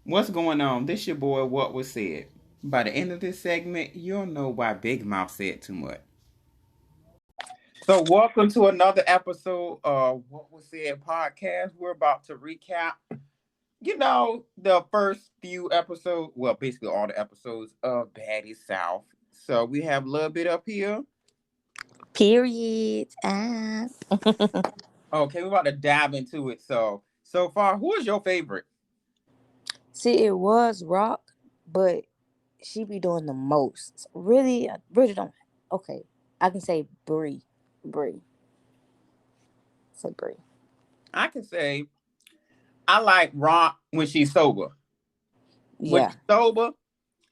What's going on? This your boy, What Was Said. By the end of this segment, you'll know why Big Mouth said too much. So, welcome to another episode of What Was Said podcast. We're about to recap, the first few episodes, well, basically all the episodes of Baddie South. So, we have a little bit up here. Period. Ah. Okay, we're about to dive into it. So far, who is your favorite? See, it was Rock, but she be doing the most. Really, I really don't. Okay, I can say Bree. Bree. Say Bree. I can say I like Rock when she's sober. When Yeah. she's sober,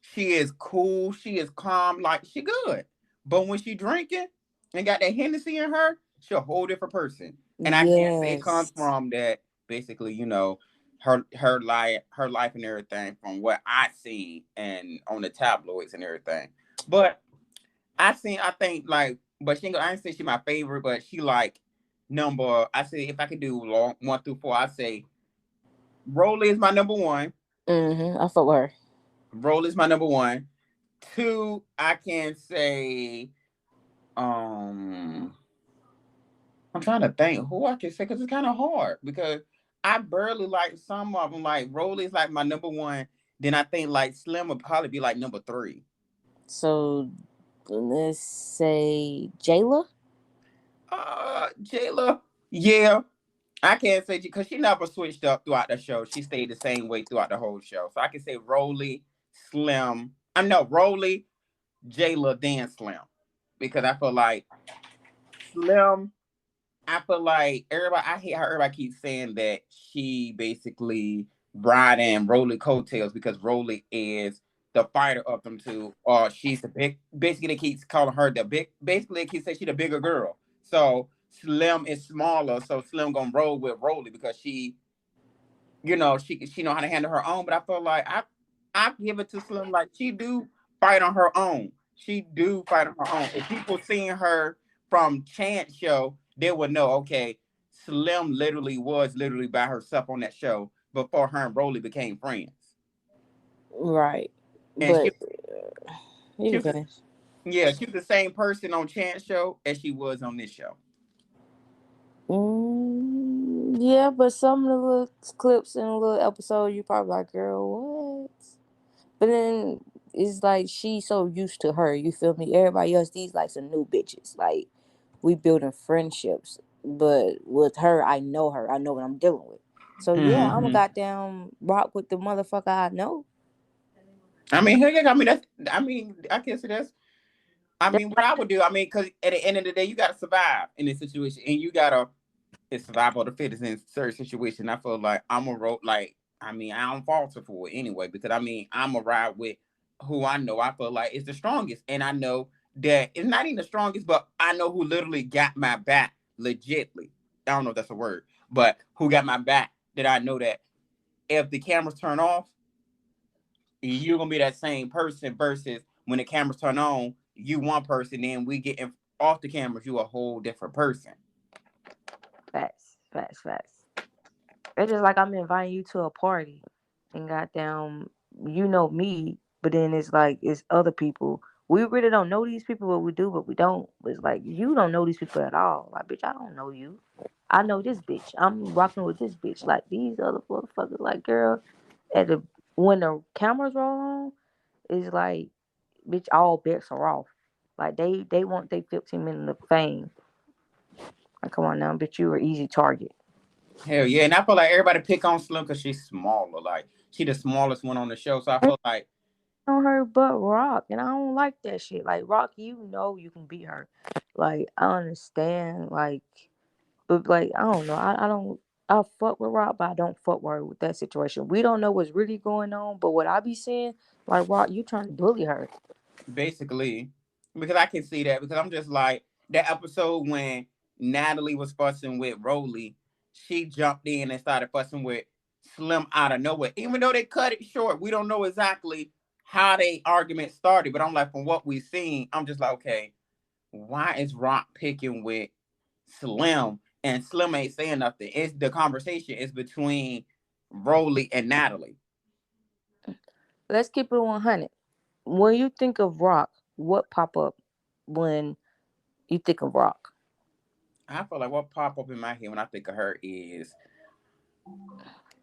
she is cool. She is calm. Like she good. But when she drinking and got that Hennessy in her, she a whole different person. And I can't say it comes Yes. from that. Basically, her life and everything from what I seen and on the tabloids and everything. But I think like, but I ain't say she my favorite, but she like number. I say if I could do long 1 through 4, I say Rolly is my number one. I felt her. Rolly is my number one. Two, I can say, um, I'm trying to think who I can say because it's kind of hard because I barely like some of them. Like Rolly is like my number one. Then I think like Slim would probably be like number three. So let's say Jayla. Jayla, yeah, I can't say because she never switched up throughout the show. She stayed the same way throughout the whole show. So I can say Rolly, Slim. I know Rolly, Jayla, then Slim because I feel like Slim. I feel like everybody. I hate how everybody keeps saying that she basically riding Rolly coattails because Rolly is the fighter of them two, or she's the big. Basically, they keep calling her the big. Basically, they keep saying she the bigger girl. So Slim is smaller, so Slim gonna roll with Rolly because she know how to handle her own. But I feel like I give it to Slim like she do fight on her own. She do fight on her own. If people seeing her from Chance show, they would know. Okay, Slim literally by herself on that show before her and Rolly became friends, Right. and But she you was can the, finish. yeah she was the same person on Chance show as she was on this show. Yeah, but some of the little clips in a little episode, you probably like, girl, what? But then it's like she's so used to her. You feel me? Everybody else, these like some new bitches. Like we building friendships, but with her, I know her. I know what I'm dealing with. So yeah, I'm a Hmm. goddamn rock with the motherfucker I know. I mean, heck, I mean that's. I mean, I guess that's. I That's mean, what like, I would do. I mean, because at the end of the day, you gotta survive in this situation, and you gotta it's survival of the fittest in certain situations. I feel like I'm a road like I mean I don't falter for it anyway because I mean I'm a ride with who I know I feel like is the strongest, and I know that it's not even the strongest, but I know who literally got my back legitly. I don't know if that's a word, but who got my back that I know that if the cameras turn off, you're gonna be that same person versus when the cameras turn on, you one person, then we get off the cameras, you a whole different person. facts, facts, facts. It's just like I'm inviting you to a party, and goddamn, you know me, but then it's like it's other people. We really don't know these people, but we do, but we don't. It's like you don't know these people at all. Like, bitch, I don't know you. I know this bitch. I'm rocking with this bitch. Like these other motherfuckers. Like, girl, at the when the cameras roll on, it's like, bitch, all bets are off. Like they want their 15 minutes of fame. Like, come on now, bitch, you are easy target. Hell yeah, and I feel like everybody pick on Slim because she's smaller. Like she the smallest one on the show, so I feel like On her but Rock, and I don't like that shit. Like Rock, you know you can beat her. Like I understand, like, but like I don't know. I don't. I fuck with Rock, but I don't fuck with her with that situation. We don't know what's really going on, but what I be saying, like Rock, you trying to bully her. basically because I can see that because I'm just like that episode when Natalie was fussing with Rolly, she jumped in and started fussing with Slim out of nowhere. Even though they cut it short, we don't know exactly how they argument started. But I'm like, from what we've seen, I'm just like, okay, why is Rock picking with Slim and Slim ain't saying nothing? It's the conversation is between Rolly and Natalie. let's keep it 100. When you think of rock, what pop up when you think of rock? I feel like what pop up in my head when I think of her is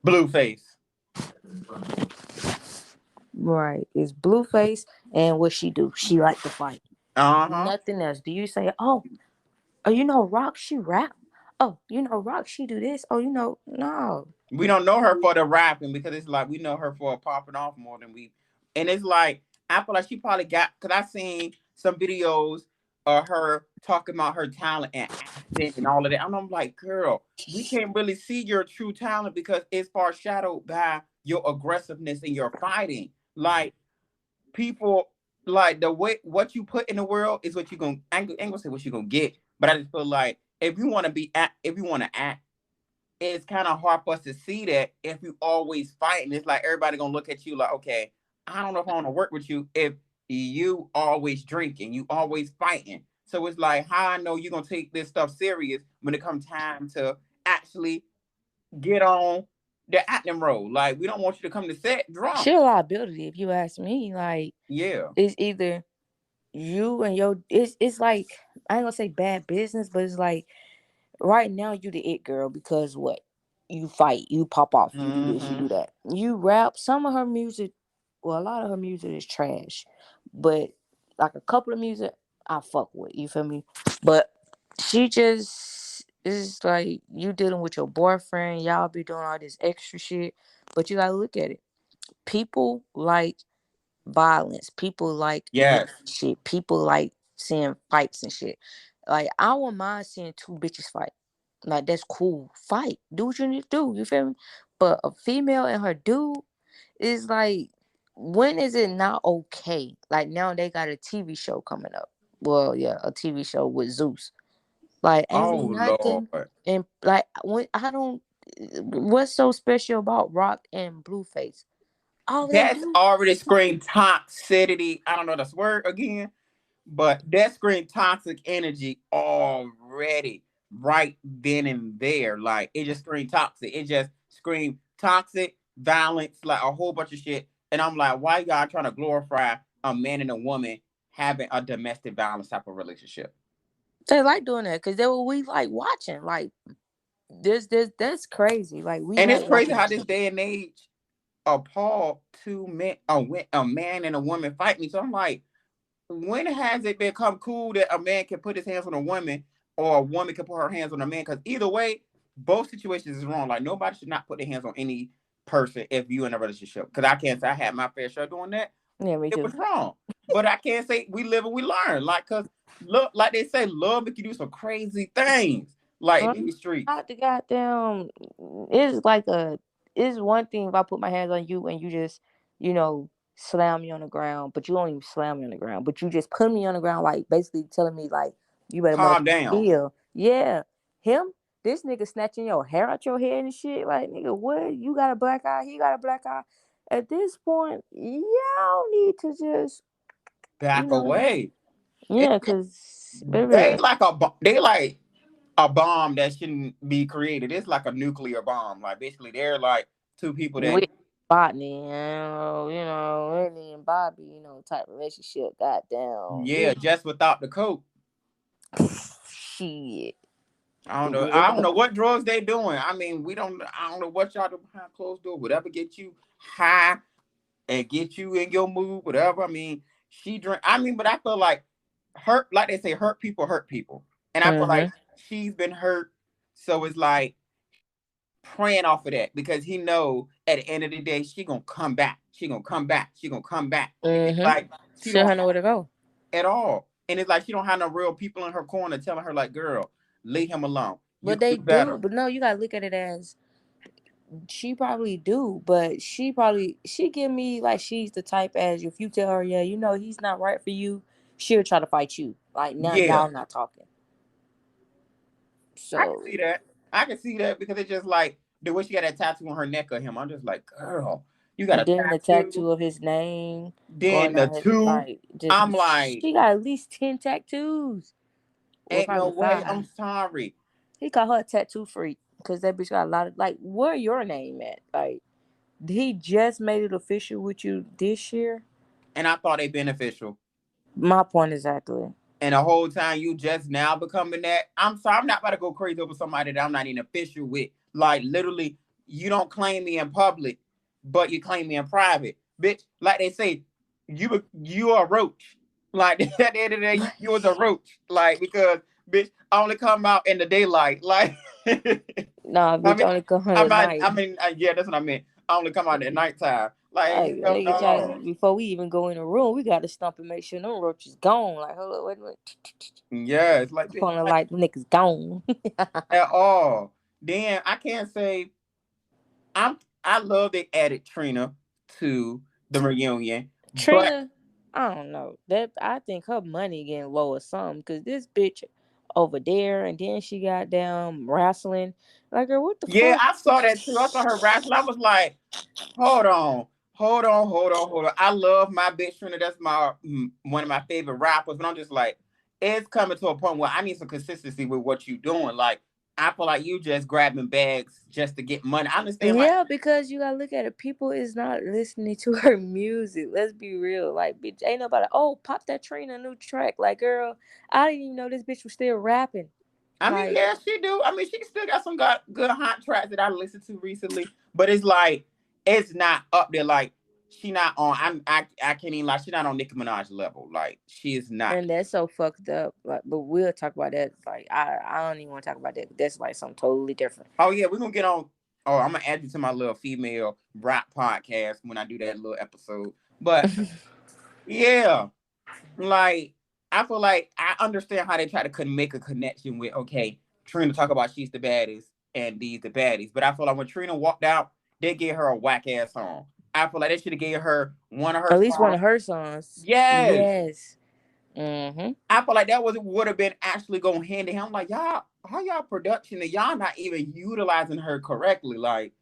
Blueface. Right. It's Blueface, and what she do? She like to fight. Uh-huh. Nothing else. Do you say, oh, rock, she rap? Oh, rock, she do this? Oh, no. We don't know her for the rapping because it's like we know her for popping off more than we. And it's like I feel like she probably got because I seen some videos of her talking about her talent and acting and all of that. And I'm like, girl, we can't really see your true talent because it's foreshadowed by your aggressiveness and your fighting. Like people, like the way what you put in the world is what you gonna. I ain't gonna say what you gonna get, but I just feel like if you want to if you want to act, it's kind of hard for us to see that if you always fighting. It's like everybody gonna look at you like, okay, I don't know if I want to work with you if you always drinking, you always fighting. So it's like how I know you're gonna take this stuff serious when it comes time to actually get on the acting role. Like we don't want you to come to set drunk. She a liability, if you ask me. Like, Yeah. it's either you and your it's like, I ain't gonna say bad business, but it's like right now you the it girl because what? You fight, you pop off, you do this, you Mm-hmm. do that. You rap. Some of her music, well, a lot of her music is trash, but like a couple of music I fuck with. You feel me? But she just is like, you dealing with your boyfriend. Y'all be doing all this extra shit, but you gotta look at it. People like violence. People like Yes. shit. People like seeing fights and shit. Like, I wouldn't mind seeing two bitches fight. Like, that's cool. Fight. Do what you need to do. You feel me? But a female and her dude is like, when is it not okay? Like, now they got a TV show coming up. Well, yeah, a TV show with Zeus. Like, ain't Oh nothing. Lord. And like, when I don't, what's so special about Rock and Blueface? All they That's do. already screamed toxicity. I don't know this word again. But that screamed toxic energy already right then and there. Like it just screamed toxic. It just screamed toxic, violence, like a whole bunch of shit. And I'm like, why y'all trying to glorify a man and a woman having a domestic violence type of relationship? They like doing that because they what we like watching. Like, this that's crazy. Like, we And it's like crazy watching how that this shit. day and age, Paul, two men, a man and a woman fighting. So I'm like, when has it become cool that a man can put his hands on a woman or a woman can put her hands on a man? Because either way, both situations is wrong. Like nobody should not put their hands on any person if you in a relationship. Because I can't say I had my fair share doing that. Yeah, me It too. was wrong. But I can't say we live and we learn. Like, cause look, like they say, love make you do some crazy things. Like in these streets. Not the goddamn. It's like It's one thing if I put my hands on you and you just, you know, slam me on the ground, but you don't even slam me on the ground, but you just put me on the ground, like basically telling me like, you better Calm motherfucking down. chill. Yeah, him. This nigga snatching your hair out your head and shit. Like, nigga, what? You got a black eye. He got a black eye. At this point, y'all need to just, you Back know, away. It, yeah, cause they baby, like they like a bomb that shouldn't be created. It's like a nuclear bomb. Like basically, they're like two people that with botany, Whitney and Bobby, type relationship. Goddamn, yeah, just without the coke. shit. I don't know. Yeah. I don't know what drugs they doing. I mean, we don't. I don't know what y'all do behind closed door. Whatever get you high and get you in your mood. Whatever. I mean, she drink. I mean, but I feel like hurt. Like they say, hurt people hurt people. And I feel like Mhm. she's been hurt. So it's like praying off of that because he know at the end of the day she gonna come back. She gonna come back. She gonna come back. And it's Mhm. like she Still don't have have nowhere to go. at all. And it's like she don't have no real people in her corner telling her like, girl, leave him alone. You But can they do do. better. But no, you gotta look at it as she probably do. But she give me like she's the type as if you tell her, yeah, he's not right for you, she'll try to fight you. Like, now Yeah, y'all not talking. I can So see that. I can see that because it's just like the way she got that tattoo on her neck of him. I'm just like, girl, you got a then the tattoo. tattoo of his name Then going the down his, two. like, just, I'm like, she got at least 10 tattoos. Well, ain't no probably way. 5. I'm sorry. He called her a tattoo freak because that bitch got a lot of, like, where your name at? Like, he just made it official with you this year. And I thought they beneficial. My point exactly. And the whole time you just now becoming that. I'm sorry, I'm not about to go crazy over somebody that I'm not even official with. Like literally, you don't claim me in public, but you claim me in private, bitch. Like they say, you are a roach. Like at the end of the day, you was a roach. Like because bitch, I only come out in the daylight. Like Nah, I bitch, mean, only come I at might, night. I mean, yeah, that's what I meant. I only come out at nighttime. Like, Like a no, nigga try no. before we even go in the room, we gotta stomp and make sure no roaches gone. Like, hold up, wait a minute. Yeah, it's like, bitch, Upon the like light, them niggas gone. at all. Then I can't say I'm. I love they added Trina to the reunion, but Trina, I don't know. That I think her money getting low or something. Cause this bitch over there, and then she got down wrestling. Like, girl, what the yeah, fuck? I saw that too. I saw her wrestling. I was like, hold on, hold on, hold on, hold on. I love my bitch Trina. That's my one of my favorite rappers. But I'm just like, it's coming to a point where I need some consistency with what you doing. Like, I feel like you just grabbing bags just to get money. I understand, like, Yeah, because you gotta look at it. People is not listening to her music. Let's be real. Like, bitch, ain't nobody. Oh, pop that Trina new track. Like, girl, I didn't even know this bitch was still rapping. I mean, Like, yeah, she do. I mean, she still got some good hot tracks that I listened to recently, but it's like it's not up there. Like she not on. I can't even lie. She not on Nicki Minaj level. Like she is not. and that's so fucked up. Like, but we'll talk about that. Like, I don't even want to talk about that. That's like something totally different. Oh yeah, we're gonna get on. Oh, I'm gonna add you to my little female rap podcast when I do that little episode. But yeah, like I feel like I understand how they try to make a connection with okay, Trina talk about she's the baddest and these the baddies, but I feel like when Trina walked out, they gave her a whack ass song. I feel like they should have gave her one of her At least one songs. of her songs. Yes, Yes. Mm-hmm. I feel like that was would have been actually going hand in hand. I'm like y'all, how y'all production and y'all not even utilizing her correctly. Like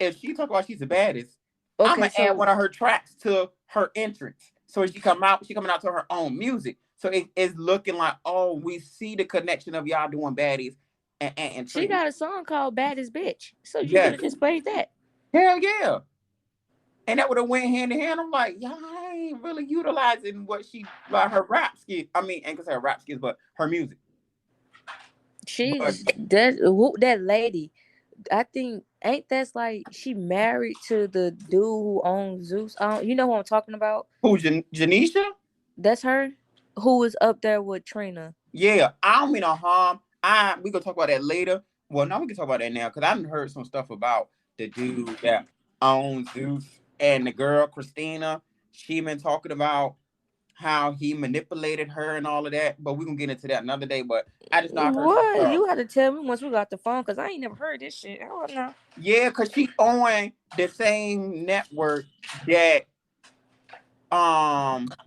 if she talk about she's the baddest, I'm Okay, gonna add so one of her tracks to her entrance. So when she coming out to her own music. So it's looking like, oh, we see the connection of y'all doing baddies and she Trina. got a song called "Baddest Bitch," so you could Yes, have just played that. hell yeah. And that would have went hand in hand. I'm like, y'all ain't really utilizing what she like her rap skills. I mean, ain't gonna say her rap skills, but her music. But She's that lady. I think ain't that's like she married to the dude who owns Zeus. You know who I'm talking about? who, Janisha? That's her. Who was up there with Trina? Yeah, I don't mean no harm. We gonna talk about that later. Well, no, we can talk about that now because I have heard some stuff about the dude that owns Zeus and the girl Christina. She been talking about how he manipulated her and all of that. But we gonna get into that another day. But I just know I heard some What? stuff. You had to tell me once we got the phone because I ain't never heard this shit. I don't know. Yeah, cause she on the same network that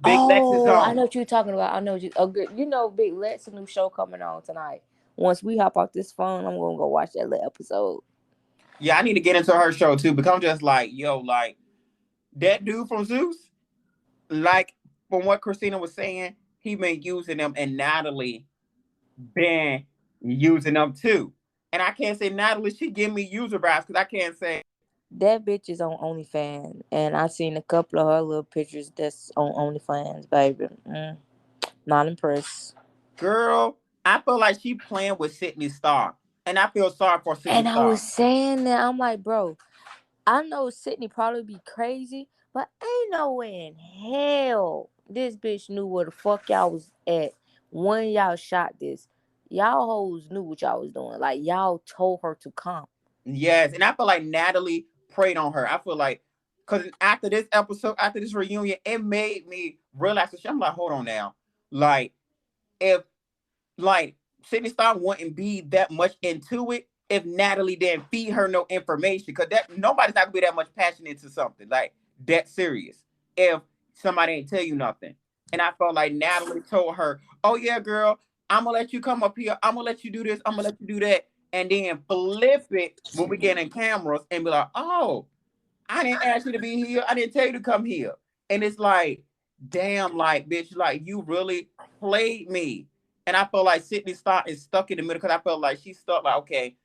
Big Lex is Oh, I know on. what you're talking about. I know what you. Oh, good. You know, Big Lex, a new show coming on tonight. Once we hop off this phone, I'm gonna go watch that little episode. Yeah, I need to get into her show too because I'm just like, yo, like that dude from Zeus. Like from what Christina was saying, he been using them, and Natalie been using them too. And I can't say Natalie, she give me user vibes because I can't say, That bitch is on OnlyFans, and I seen a couple of her little pictures that's on OnlyFans, baby. Not impressed. girl, I feel like she playing with Sydney Star. And I feel sorry for Sydney And I was Star. saying that I'm like, bro, I know Sydney probably be crazy, but ain't no way in hell this bitch knew where the fuck y'all was at when y'all shot this. Y'all hoes knew what y'all was doing. Like y'all told her to come. Yes. And I feel like Natalie preyed on her. I feel like because after this episode, after this reunion, it made me realize that I'm like, hold on now. Like, if like Sydney Star wouldn't be that much into it if Natalie didn't feed her no information. Because that nobody's not gonna be that much passionate into something like that serious if somebody ain't tell you nothing. And I felt like Natalie told her, "Oh yeah, girl, I'm gonna let you come up here. I'm gonna let you do this. I'm gonna let you do that." And then flip it when we get in cameras and be like, "Oh, I didn't ask you to be here. I didn't tell you to come here." And it's like, damn, like, bitch, like, you really played me. And I feel like Sydney Star is stuck in the middle because I felt like she's stuck, like, okay,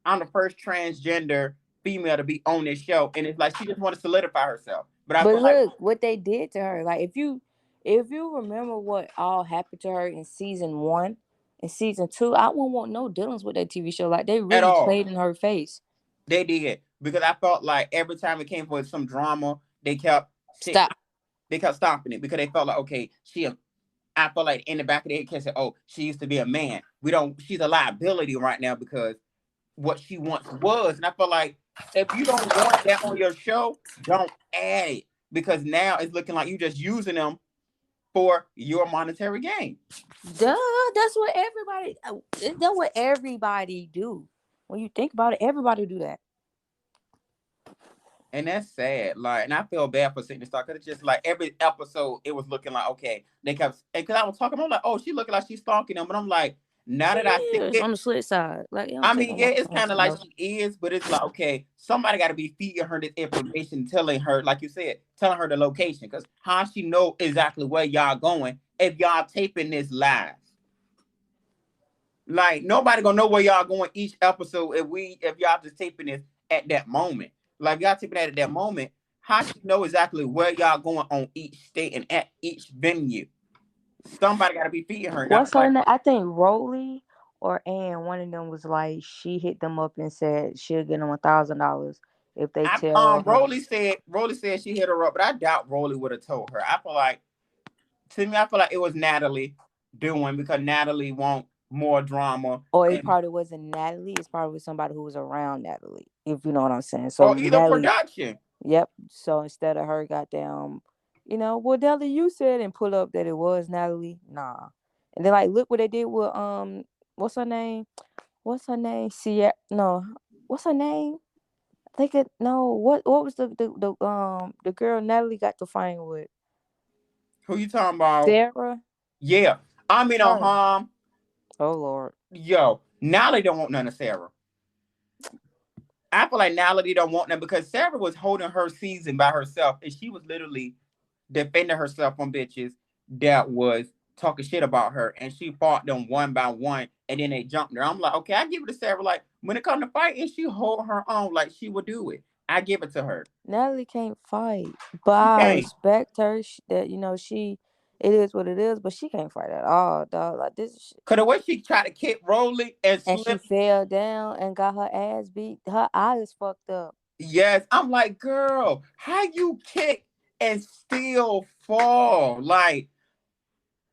I'm the first transgender. female to be on this show, and it's like she just want to solidify herself. But I But feel like look what they did to her. Like if you remember what all happened to her in season one and season two, I wouldn't want no dealings with that TV show. Like they at really all played in her face. they did, because I felt like every time it came for some drama, they kept shit, Stop. they kept stopping it because they felt like, okay, I felt like in the back of their head, can say, oh, she used to be a man. We don't. She's a liability right now because what she once was. And I feel like if you don't want that on your show, don't add it, because now it's looking like you just using them for your monetary gain. Duh. That's what everybody. That's what everybody do. When you think about it, everybody do that. And that's sad. Like, and I feel bad for Sydney Star because it's just like every episode, it was looking like, okay, they kept, because I was talking, I'm like, oh, she looking like she's stalking them. But I'm like, now She that I see is it, on the slit side. Like it don't I take mean, no yeah, it's kind motherfucking of like no. she is, but it's like, okay, somebody got to be feeding her this information, telling her, like you said, telling her the location, because how she know exactly where y'all going if y'all taping this live? Like nobody gonna know where y'all going each episode if y'all just taping this at that moment. Like y'all taping that at that moment, how she know exactly where y'all going on each state and at each venue? Somebody got to be feeding her. Not What's her like name? I think Rolly or Ann. One of them was like she hit them up and said she'll get them $1,000 if they I tell her. Rolly said she hit her up, but I doubt Rolly would have told her. I feel like to me, I feel like it was Natalie doing, because Natalie want more drama, Or it and probably wasn't Natalie. It's probably somebody who was around Natalie, if you know what I'm saying. So or either Natalie, production. yep. So instead of her goddamn, well, Natalie, you said and pull up that it was Natalie. Nah. And then like look what they did with what's her name? What's her name? Sierra. No, what's her name? I think it. No, what was the girl Natalie got to find with Who you talking about? Sarah? Yeah, I mean, Her. Oh Lord. yo, Natalie don't want none of Sarah. I feel like Natalie don't want none because Sarah was holding her season by herself, and she was literally defending herself from bitches that was talking shit about her, and she fought them one by one, and then they jumped her. I'm like, okay, I give it to Sarah. Like when it comes to fighting, she hold her own, like she would do it. I give it to her. Natalie can't fight, but She I can't. respect her. That she, it is what it is, but she can't fight at all, dog. Like this, Cause the way she tried to kick Rolly and and she slip, fell down and got her ass beat. Her eyes fucked up. yes, I'm like, girl, how you kick and still fall? Like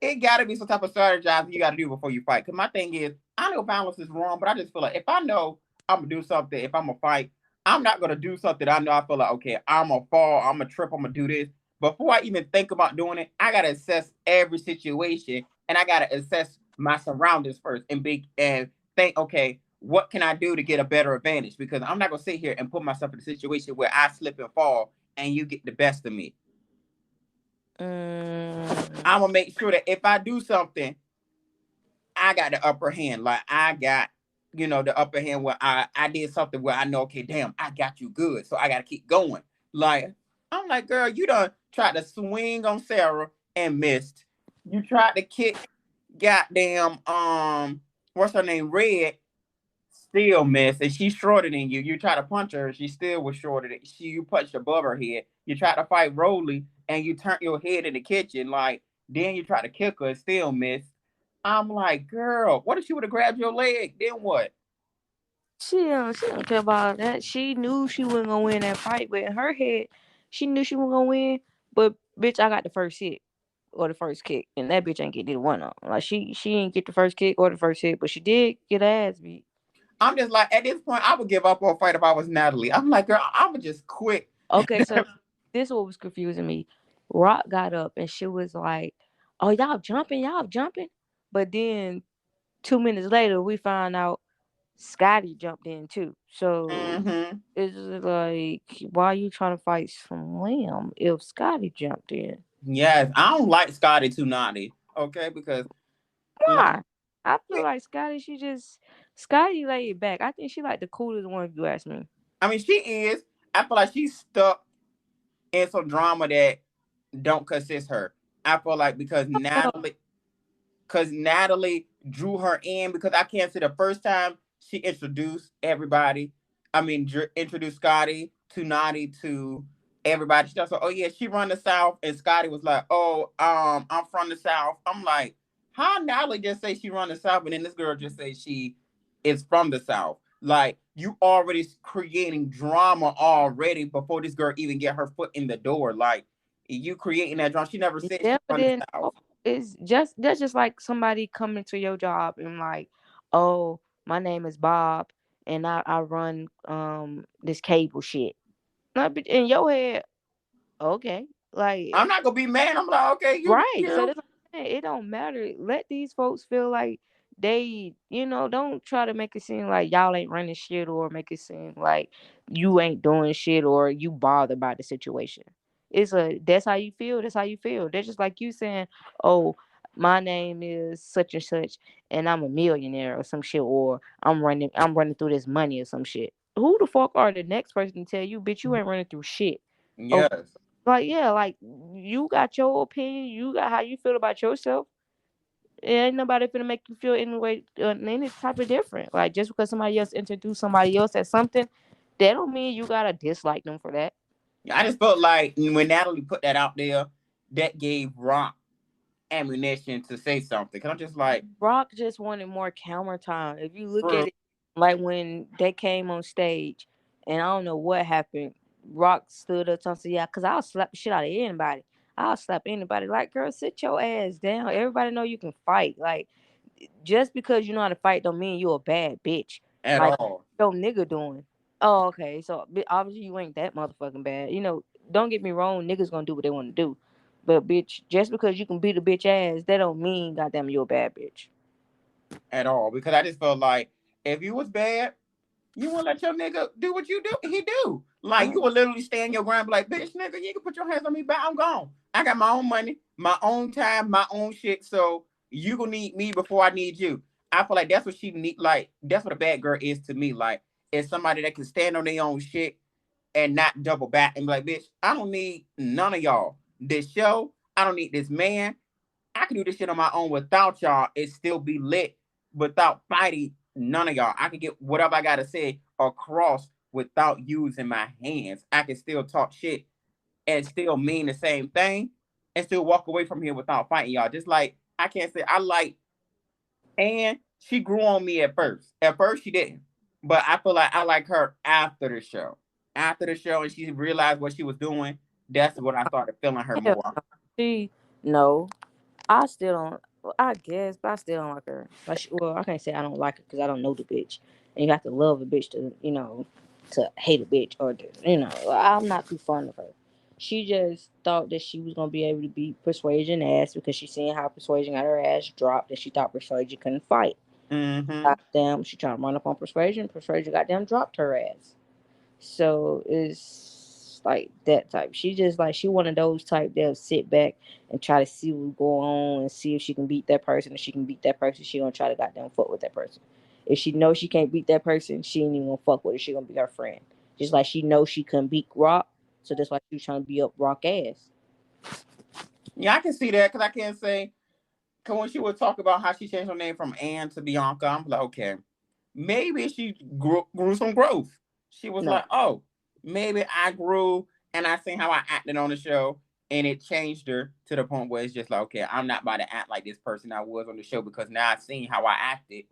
it got to be some type of strategy you got to do before you fight. Cause my thing is, I know violence is wrong, but I just feel like if I know I'm gonna do something, if I'm gonna fight, I'm not gonna do something I know I feel like, okay, I'm gonna fall, I'm gonna trip, I'm gonna do this. Before I even think about doing it, I gotta assess every situation, and I gotta assess my surroundings first and think, okay, what can I do to get a better advantage? Because I'm not gonna sit here and put myself in a situation where I slip and fall and you get the best of me. Mm. I'm gonna make sure that if I do something, I got the upper hand. Like I got, the upper hand where I did something where I know, okay, damn, I got you good. So I gotta keep going. Like, I'm like, girl, you done tried to swing on Sarah and missed. You tried to kick goddamn what's her name? Red, still missed. And she's shorter than you. You try to punch her, she still was shorter than you punched above her head. You tried to fight Rolly and you turned your head in the kitchen. Like, then you try to kick her and still missed. I'm like, girl, what if she would have grabbed your leg? Then what? She don't care about that. She knew she wasn't gonna win that fight, but in her head, she knew she wasn't gonna win. But bitch, I got the first hit or the first kick, and that bitch ain't get neither one of them. Like she ain't get the first kick or the first hit, but she did get her ass beat. I'm just like, at this point, I would give up on a fight if I was Natalie. I'm like, girl, I would just quit. Okay, so this what was confusing me. Rock got up and she was like, "Oh, y'all jumping," but then 2 minutes later, we found out Scotty jumped in too. So Hmm. it's just like, why are you trying to fight Slim if Scotty jumped in? Yes, I don't like Scotty too naughty. Okay, because like, Why? I feel like Scotty laid back. I think she like the coolest one if you ask me. I mean, she is. I feel like she's stuck in some drama that don't consist her. I feel like because Natalie drew her in, because I can't say the first time she introduced everybody. I mean, introduced Scotty to Naughty to everybody. She just like, oh yeah, she run the South, and Scotty was like, oh, I'm from the South. I'm like, how Natalie just say she run the South, and then this girl just say she is from the South. Like you already creating drama already before this girl even get her foot in the door. Like you creating that drama. She never said Yeah, she but run the then South. it's just that's just like somebody coming to your job and like, oh, my name is Bob and I run this cable shit. Not in your head, okay. Like I'm not gonna be mad. I'm like, okay, you, right. you So know. that's what I'm saying. It don't matter. Let these folks feel like they, don't try to make it seem like y'all ain't running shit or make it seem like you ain't doing shit or you bothered by the situation. That's how you feel. That's how you feel. That's just like you saying, oh, my name is such and such and I'm a millionaire or some shit or I'm running through this money or some shit. Who the fuck are the next person to tell you, bitch, you ain't running through shit? Yes. Like, yeah, like you got your opinion, you got how you feel about yourself. Ain't nobody finna make you feel any way, any type of different. Like just because somebody else introduced somebody else as something, that don't mean you gotta dislike them for that. I just felt like when Natalie put that out there, that gave Rock ammunition to say something. Cause I'm just like, Brock just wanted more camera time. If you look bro, at it, like when they came on stage, and I don't know what happened, Rock stood up and said, "Yeah, cause I'll slap the shit out of anybody. I'll slap anybody." Like, girl, sit your ass down. Everybody know you can fight. Like, just because you know how to fight don't mean you a bad bitch. at Like, all. your nigga doing. Oh, okay. So obviously you ain't that motherfucking bad. Don't get me wrong. Niggas gonna do what they want to do. But bitch, just because you can beat a bitch ass, that don't mean goddamn you a bad bitch. At all. Because I just felt like if you was bad, you won't let your nigga do what you do. He do. Like you Mm. will literally stand your ground, be like, bitch, nigga, you can put your hands on me, but I'm gone. I got my own money, my own time, my own shit. So you gonna need me before I need you. I feel like that's what she need. Like that's what a bad girl is to me. Like it's somebody that can stand on their own shit and not double back and be like, bitch, I don't need none of y'all. This show, I don't need this man. I can do this shit on my own without y'all. It still be lit without fighting none of y'all. I can get whatever I gotta say across without using my hands. I can still talk shit and still mean the same thing and still walk away from here without fighting y'all. Just like I can't say I like and she grew on me at first. At first she didn't. But I feel like I like her after the show. After the show and she realized what she was doing, that's when I started feeling her Hell more. no. See, no, I still don't. Well, I guess, but I still don't like her. Like, well, I can't say I don't like her because I don't know the bitch, and you have to love a bitch to, to hate a bitch or to, I'm not too fond of her. She just thought that she was gonna be able to beat Persuasion ass because she seen how Persuasion got her ass dropped, and she thought Persuasion couldn't fight. Mm-hmm. Goddamn, she trying to run up on Persuasion. Persuasion goddamn dropped her ass. So it's like that type. She just like she one of those type that'll sit back and try to see what's going on and see if she can beat that person. If she can beat that person, she gonna try to goddamn fuck with that person. If she knows she can't beat that person, she ain't even gonna fuck with her. She gonna be her friend. Just like she knows she couldn't beat Rock, so that's why she was trying to beat up Rock ass. Yeah, I can see that because I can't say. Because when she would talk about how she changed her name from Ann to Bianca, I'm like, okay, maybe she grew some growth. She was No. like, oh, maybe I grew and I seen how I acted on the show and it changed her to the point where it's just like, okay, I'm not about to act like this person I was on the show because now I've seen how I acted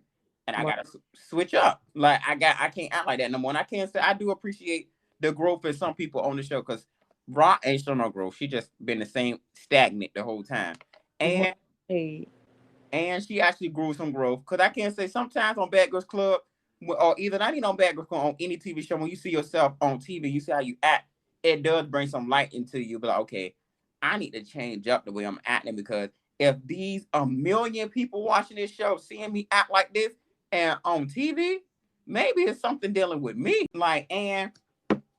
and I Right. got to switch up. Like, I can't act like that no more. And I can't say, I do appreciate the growth in some people on the show because Rock ain't shown no growth. She just been the same stagnant the whole time. And Right. she actually grew some growth. Because I can't say sometimes on Bad Girls Club, or either not even on Bad Girls Club, on any TV show, when you see yourself on TV, you see how you act, it does bring some light into you. But like, okay, I need to change up the way I'm acting because if these a million people watching this show seeing me act like this and on TV, maybe it's something dealing with me. Like, and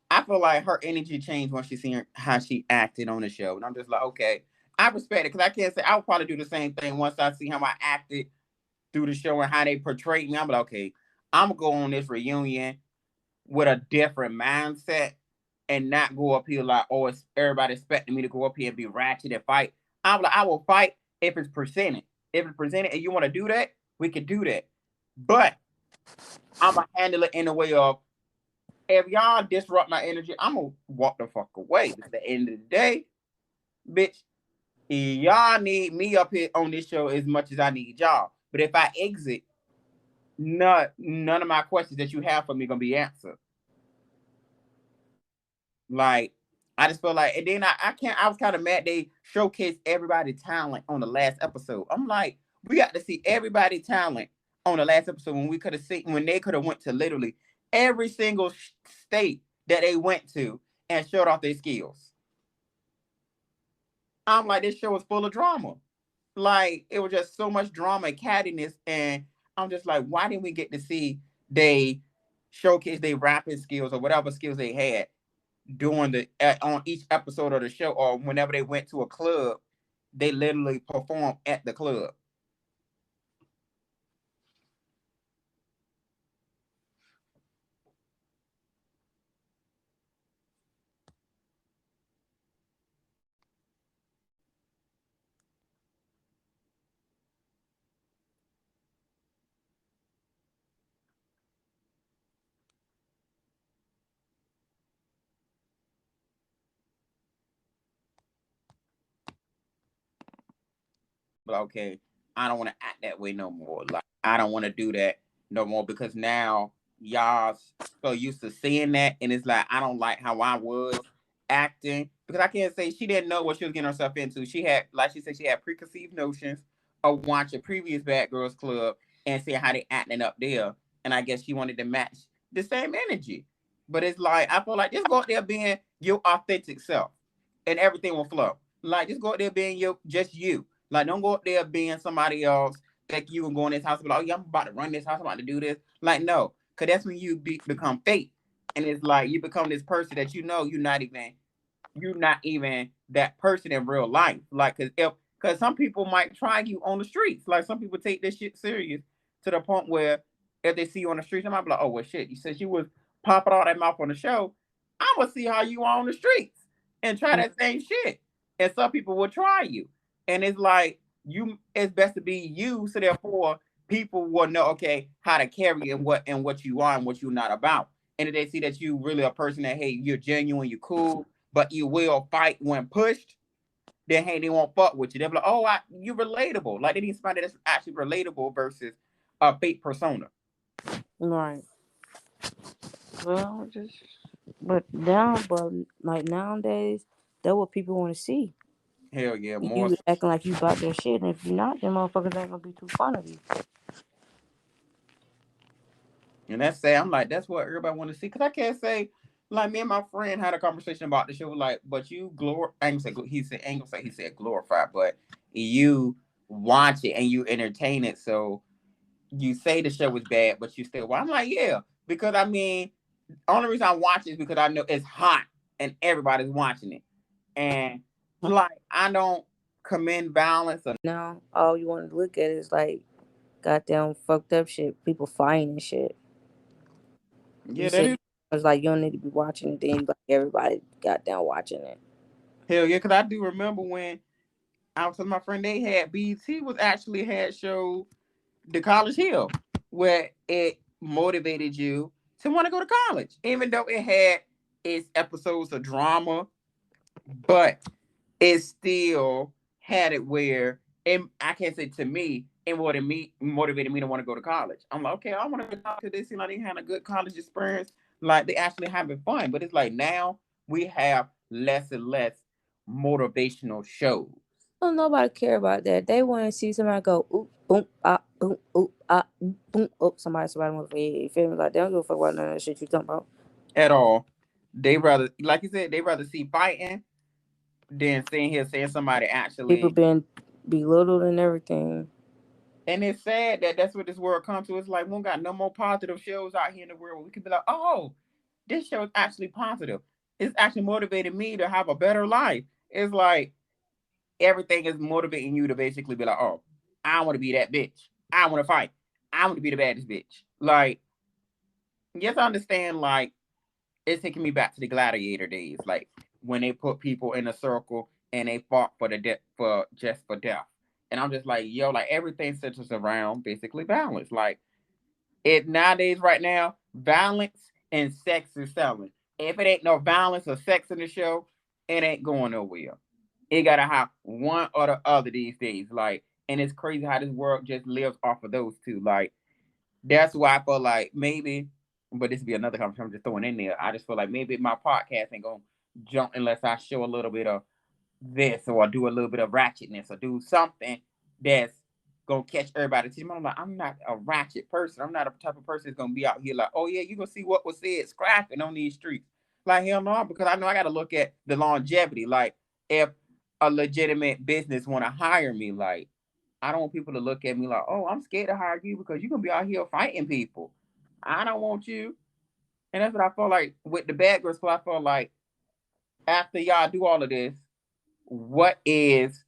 I feel like her energy changed when she seen how she acted on the show. And I'm just like, okay, I respect it because I can't say I would probably do the same thing once I see how I acted through the show and how they portrayed me. I'm like, okay, I'm gonna go on this reunion with a different mindset and not go up here like, oh, it's everybody expecting me to go up here and be ratchet and fight. I'm like, I will fight if it's presented. If it's presented and you want to do that, we can do that. But I'm gonna handle it in a way of If y'all disrupt my energy, I'm gonna walk the fuck away. At the end of the day, bitch, y'all need me up here on this show as much as I need y'all. But if I exit, none of my questions that you have for me gonna be answered. Like, I just feel like, and then I can't. I was kind of mad they showcased everybody talent on the last episode. I'm like, we got to see everybody talent on the last episode when we could have seen when they could have went to literally every single state that they went to and showed off their skills. I'm like, this show was full of drama. Like, it was just so much drama and cattiness, and I'm just like, why didn't we get to see they showcase their rapping skills or whatever skills they had during the on each episode of the show, or whenever they went to a club, they literally performed at the club. But okay, I don't want to act that way no more. Like, I don't want to do that no more because now y'all so used to seeing that, and it's like I don't like how I was acting because I can't say she didn't know what she was getting herself into. She had, like she said, she had preconceived notions of watching previous Bad Girls Club and seeing how they acting up there, and I guess she wanted to match the same energy. But it's like I feel like just go out there being your authentic self, and everything will flow. Like just go out there being your just you. Like, don't go up there being somebody else. Think you can go in this house and be like, oh, yeah, I'm about to run this house. I'm about to do this. Like, no. Because that's when you become fake. And it's like you become this person that you know you're not even that person in real life. Like, because some people might try you on the streets. Like, some people take this shit serious to the point where if they see you on the streets, they might be like, oh, well, shit. You said you was popping all that mouth on the show. I'm going to see how you are on the streets and try that same shit. And some people will try you. And it's like, it's best to be you. So therefore, people will know, okay, how to carry and what you are and what you're not about. And if they see that you really a person that, hey, you're genuine, you're cool, but you will fight when pushed, then hey, they won't fuck with you. They'll be like, oh, you relatable. Like they need somebody that's actually relatable versus a fake persona. Right. Well, just but now, but like nowadays, that's what people want to see. Hell yeah, more. You acting like you about their shit, and if you're not, them motherfuckers ain't gonna be too fun of you. And that's sad. I'm like, that's what everybody want to see. Cause I can't say, like me and my friend had a conversation about the show. Like, but you I ain't say he said I ain't gonna say he said glorified, but you watch it and you entertain it. So you say the show was bad, but you still. Well, I'm like, yeah, because I mean, only reason I watch it is because I know it's hot and everybody's watching it, and like I don't commend violence or Now, all you want to look at is like goddamn fucked up shit, people fighting and shit. You yeah, that said is it's like you don't need to be watching it, then you like everybody goddamn watching it. hell yeah. Because I do remember when I was with my friend, they had BT was actually had show the College Hill, where it motivated you to want to go to college, even though it had its episodes of drama, but it still had it where it, I can't say to me, it motivated me to want to go to college. I'm like, okay, I want to go to college because they seem like they had a good college experience, like they actually having fun. But it's like now we have less and less motivational shows. Don't nobody care about that. They want to see somebody go boom, boom, oh, somebody wants to you feel me? Like they don't give a fuck about none of that shit you talking about. At all. They rather, like you said, they rather see fighting than sitting here saying somebody People actually. being belittled and everything. And it's sad that that's what this world comes to. It's like we don't got no more positive shows out here in the world where we can be like, oh, this show is actually positive. It's actually motivated me to have a better life. It's like everything is motivating you to basically be like, oh, I want to be that bitch. I want to fight. I want to be the baddest bitch. Like, yes, I understand. Like, it's taking me back to the gladiator days, like when they put people in a circle and they fought for the for death. And I'm just like, yo, like everything centers around basically violence. Like it nowadays, right now, violence and sex is selling. If it ain't no violence or sex in the show, it ain't going nowhere. It gotta have one or the other these days. Like, and it's crazy how this world just lives off of those two. Like, that's why I feel like maybe, but this would be another conversation I'm just throwing in there. I just feel like maybe my podcast ain't gonna jump unless I show a little bit of this or do a little bit of ratchetness or do something that's gonna catch everybody's attention. I'm like, I'm not a ratchet person. I'm not a type of person that's gonna be out here like, oh yeah, you gonna see what was said scrapping on these streets. Like hell no, because I know I gotta look at the longevity. Like if a legitimate business wanna hire me, like I don't want people to look at me like, oh, I'm scared to hire you because you're gonna be out here fighting people. I don't want you. And that's what I feel like with the Bad Girls Club. I feel like after y'all do all of this, what is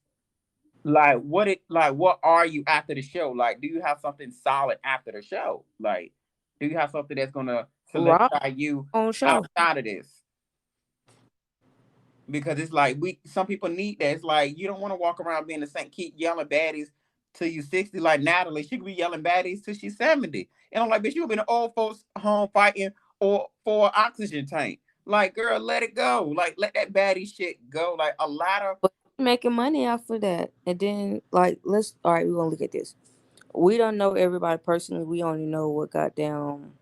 what are you after the show? Like, do you have something solid after the show? Like, do you have something that's gonna Rock solidify you on show. outside of this? Because it's like some people need that. It's like you don't want to walk around being the same, keep yelling baddies till you 60. Like Natalie, she could be yelling baddies till she's 70. And I'm like, bitch, you been in old folks home fighting or for an oxygen tank. Like, girl, let it go. Like, let that baddie shit go. Like a lot of But making money off of that. And then like let's all right, we're gonna look at this. We don't know everybody personally. We only know what goddamn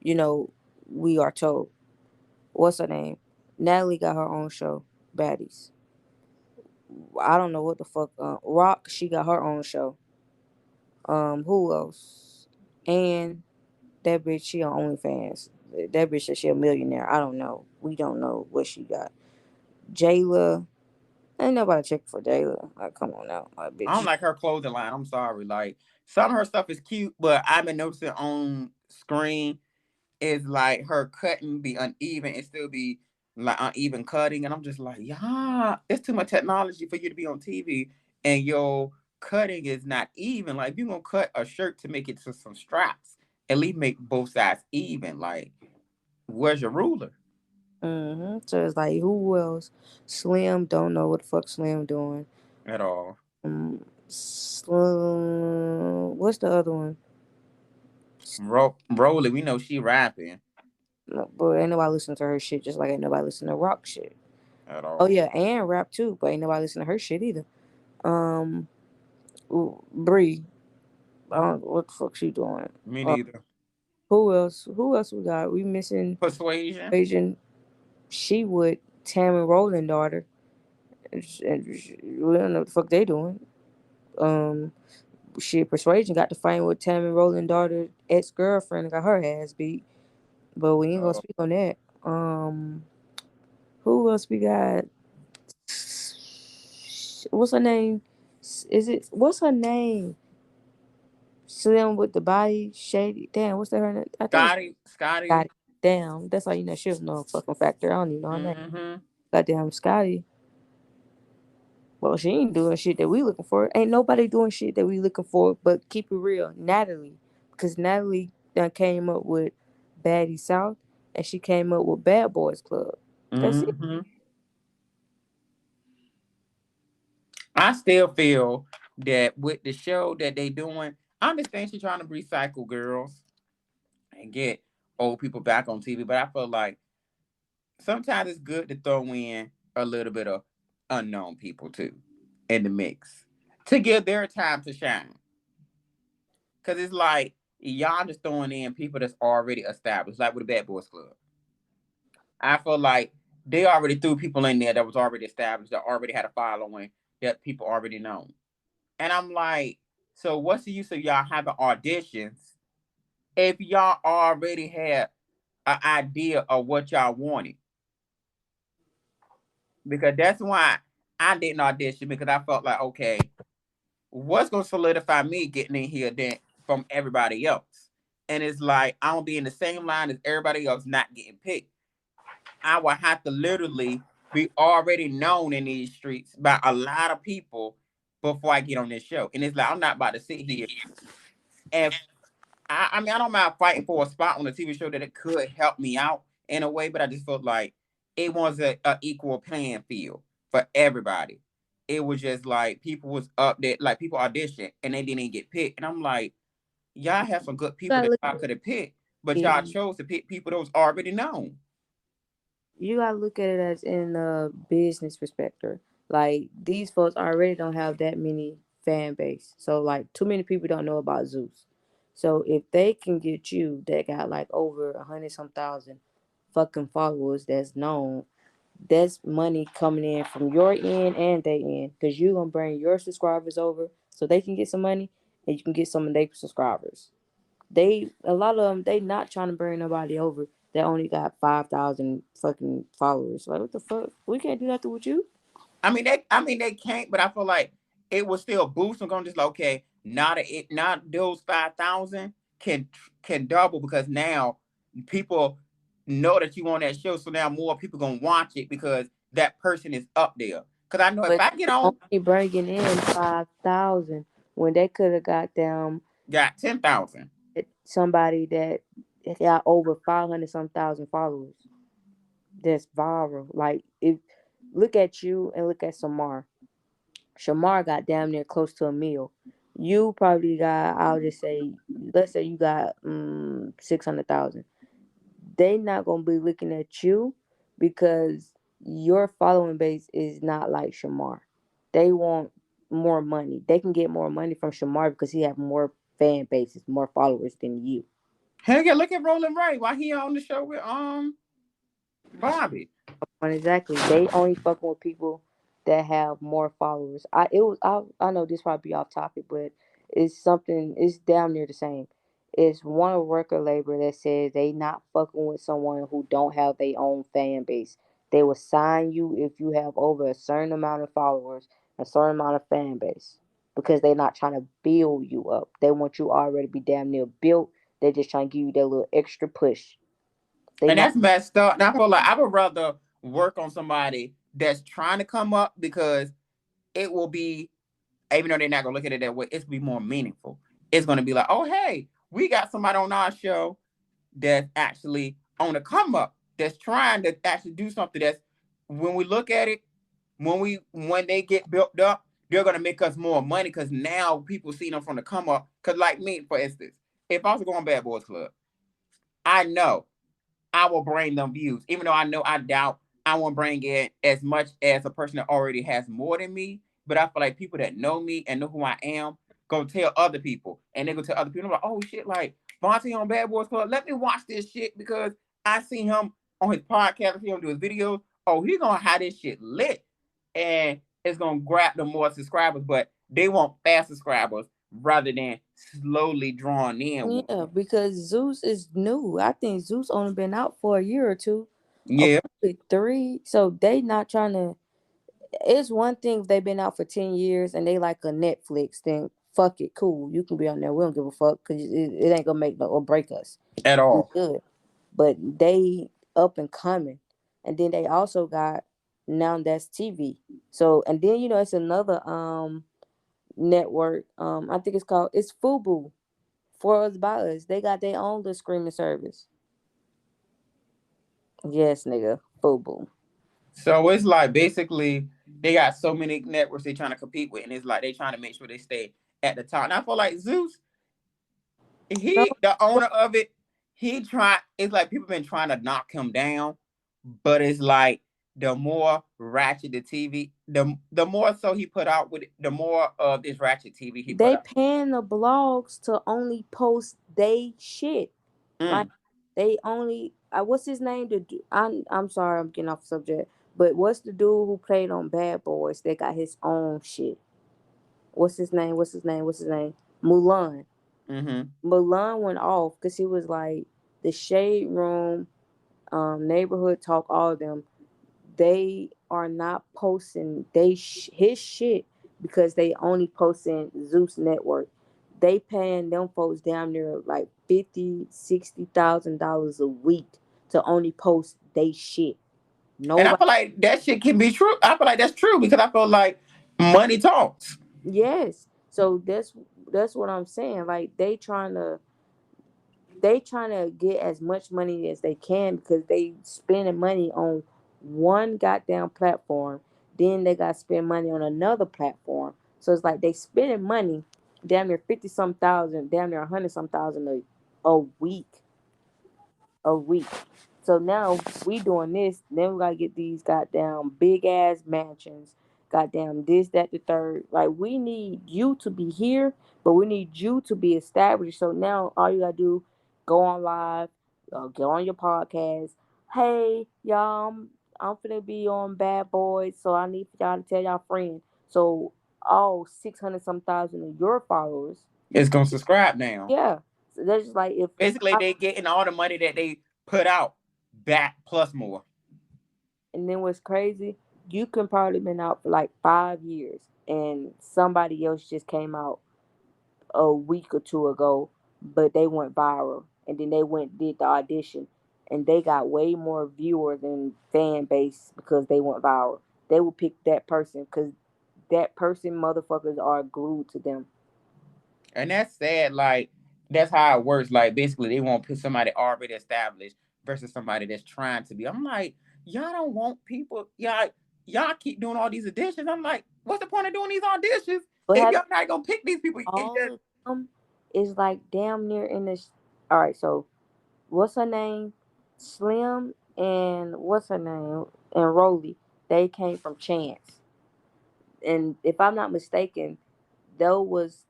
you know, we are told. What's her name? Natalie got her own show, Baddies. I don't know what the fuck. Rock, she got her own show. Who else? And that bitch, she on OnlyFans. That bitch said she a millionaire. I don't know. We don't know what she got. Jayla, ain't nobody checking for Jayla. Like, come on now, like, I don't bitch. like her clothing line. I'm sorry. Like some of her stuff is cute, but I've been noticing on screen is like her cutting be uneven and still be like uneven cutting. And I'm just like, yeah, it's too much technology for you to be on TV and your cutting is not even. Like if you're gonna cut a shirt to make it to some straps, at least make both sides even. Like, where's your ruler? So it's like, who else? Slim, don't know what the fuck Slim doing. At all. Slim, what's the other one? Rolly, we know she rapping No, but ain't nobody listen to her shit. Just like ain't nobody listen to rock shit. at Oh all. yeah, and rap too, but ain't nobody listen to her shit either. Um, Bree, I don't know what the fuck she doing. Me neither. Who else? Who else we got? We missing Persuasion. Asian. She would Tammy Rowland daughter, and we don't know what the fuck they doing. Um, shit, Persuasion got to fight with Tammy Rowland daughter ex girlfriend and got her ass beat. But we ain't gonna Oh, speak on that. Who else we got? What's her name? Is it what's her name? Slim with the body shady. Damn, what's that her name? I think it's Scotty. Scotty. Damn, that's how you know she was no fucking factor. I don't even know her name. Mm-hmm. Goddamn Scotty. Well, she ain't doing shit that we looking for. Ain't nobody doing shit that we looking for. But keep it real, Natalie, because Natalie done came up with Baddie South, and she came up with Bad Boys Club. That's it. Mm-hmm. I still feel that with the show that they doing, I understand she's trying to recycle girls and get old people back on TV, but I feel like sometimes it's good to throw in a little bit of unknown people too in the mix to give their time to shine. Cause it's like y'all just throwing in people that's already established, like with the Bad Boys Club. I feel like they already threw people in there that was already established, that already had a following, that people already know. And I'm like, so what's the use of y'all having auditions if y'all already had an idea of what y'all wanted? Because that's why I didn't audition because I felt like, okay, what's gonna solidify me getting in here then from everybody else? And it's like I'm gonna be in the same line as everybody else not getting picked. I would have to literally be already known in these streets by a lot of people before I get on this show. And it's like I'm not about to sit here and I mean, I don't mind fighting for a spot on a TV show that it could help me out in a way, but I just felt like it was a equal playing field for everybody. It was just like people was up there, like people auditioned and they didn't get picked. And I'm like, y'all have some good people Gotta that look I could have picked. but y'all it, chose to pick people that was already known. you gotta look at it as in a business perspective. Like these folks already don't have that many fan base, so like too many people don't know about Zeus. So if they can get you that got like over 100 some thousand fucking followers that's known, that's money coming in from your end and their end because you gonna bring your subscribers over so they can get some money and you can get some of their subscribers. They a lot of them they not trying to bring nobody over. They only got 5,000 fucking followers. Like what the fuck? We can't do nothing with you. I mean they can't, but I feel like it will still boost them. Going just like, okay, not those 5,000 can double because now people know that you on that show, so now more people gonna watch it because that person is up there. Because I know if But I get they on, only bringing in 5,000 when they could have got them got 10,000. somebody that got over 500 some thousand followers. That's viral. Like if look at you and look at Samar. Shamar got damn near close to a meal. You probably got, I'll just say, let's say you got 600,000. They not gonna be looking at you because your following base is not like Shamar. They want more money. They can get more money from Shamar because he have more fan bases, more followers than you. Heck yeah, look at Roland Ray while he on the show with Bobby. And exactly, they only fucking with people that have more followers. I know this probably be off topic, but it's something. It's damn near the same. It's one record label that says they not fucking with someone who don't have their own fan base. They will sign you if you have over a certain amount of followers, a certain amount of fan base, because they're not trying to build you up. They want you already to be damn near built. They're just trying to give you that little extra push. They And not. that's messed up. And I feel like I would rather work on somebody that's trying to come up because it will be, even though they're not gonna look at it that way, it's be more meaningful. It's gonna be like, oh hey, we got somebody on our show that's actually on the come up, that's trying to actually do something that's when we look at it, when they get built up, they're gonna make us more money because now people see them from the come up. Cause like me, for instance, if I was going Bad Boys Club, I know I will bring them views, even though I know I doubt I won't bring in as much as a person that already has more than me. But I feel like people that know me and know who I am gonna tell other people, and they gonna tell other people like, "Oh shit, like Vontae on Bad Boys Club. Let me watch this shit because I see him on his podcast. I see him do his videos. Oh, he gonna have this shit lit, and it's gonna grab them more subscribers. But they want fast subscribers rather than slowly drawing in Yeah, one. because Zeus is new. I think Zeus only been out for a year or two, or Yeah, probably three. So they not trying to. It's one thing if they been out for 10 years and they like a Netflix. Then fuck it, cool. You can be on there. We don't give a fuck because it ain't gonna make no or break us. at We all. good. But they up and coming, and then they also got now that's TV. So and then it's another network. I think it's Fubu for us by us. They got their own little streaming service. Yes, nigga. Fubu. So it's like basically they got so many networks they trying to compete with, and it's like they trying to make sure they stay at the top. And I feel like Zeus, No, the owner of it, he try. It's like people been trying to knock him down, but it's like the more ratchet the TV, the more so he put out with it, the more of this ratchet TV he put they out. paying the blogs to only post they shit. Like Mm, they only what's his name? I'm sorry, I'm getting off subject. But what's the dude who played on Bad Boys? They got his own shit. What's his name? What's his name? What's his name? Mulan. mm-hmm. Mulan went off because he was like the Shade Room, Neighborhood Talk, all of them. They are not posting his shit because they only posting Zeus Network. They paying them folks down there like 50, 60 thousand dollars a week to only post they shit. And I Nobody. feel like that shit can be true. I feel like that's true because I feel like money talks. Yes. So that's what I'm saying. Like they trying to get as much money as they can because they spending money on one goddamn platform. Then they got to spend money on another platform. So it's like they spending money, damn near 50 some thousand, damn near 100 some thousand a week. a week. So now we doing this. Then we gotta get these goddamn big ass mansions. Goddamn this, that, the third. Like we need you to be here, but we need you to be established. So now all you gotta do, go on live, get on your podcast. Hey y'all, I'm finna be on Bad Boys, so I need for y'all to tell y'all friends. So all 600 some thousand of your followers, It's gonna subscribe now. yeah. So that's just like if Basically, I, they getting all the money that they put out back plus more. and then what's crazy, you can probably been out for like 5 years, and somebody else just came out a week or two ago, but they went viral, and then they went did the audition, and they got way more viewers and fan base because they went viral. They will pick that person because that person motherfuckers are glued to them. And that's sad. Like that's how it works. Like basically, they want to put somebody already established versus somebody that's trying to be. I'm like, y'all don't want people. Y'all keep doing all these auditions. I'm like, what's the point of doing these auditions But if have y'all not gonna pick these people? It's all just of them is like damn near in this. All right, so what's her name? Slim and what's her name? And Roly. They came from Chance. And if I'm not mistaken, those was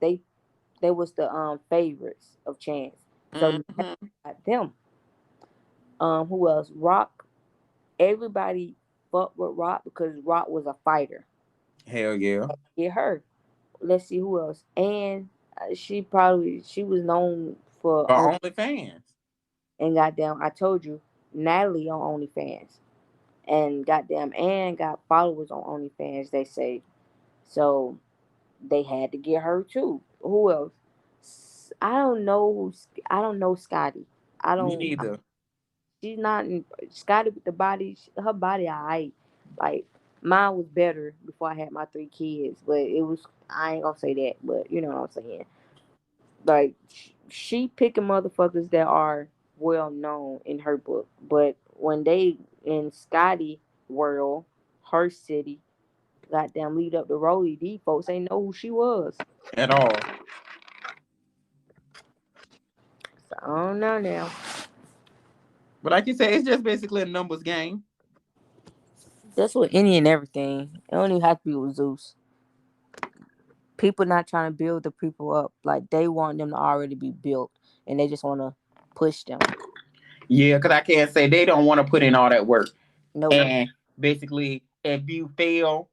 they was the favorites of Chance. So now hmm got them. Who else? Rock. Everybody fucked with Rock because Rock was a fighter. hell yeah. Get her. Let's see who else. And she was known for But OnlyFans. and goddamn I told you Natalie on OnlyFans. And goddamn Ann got followers on OnlyFans, they say. So they had to get her too. Who else? I don't know. I don't know Scotty. I Me don't. neither. She's not in Scotty with the body. Her body, alright. Like mine was better before I had my 3 kids, but it was. I ain't gonna say that, but you know what I'm saying. Like she picking motherfuckers that are well known in her book, but when they in Scotty world, her city, goddamn lead up the Rolly, these folks ain't know who she was. At all. So I don't know now. But like you said, it's just basically a numbers game. That's with any and everything. It don't even have to be with Zeus. People not trying to build the people up. Like they want them to already be built, and they just want to push them. Yeah, because I can't say they don't want to put in all that work. Nope. And basically, if you fail,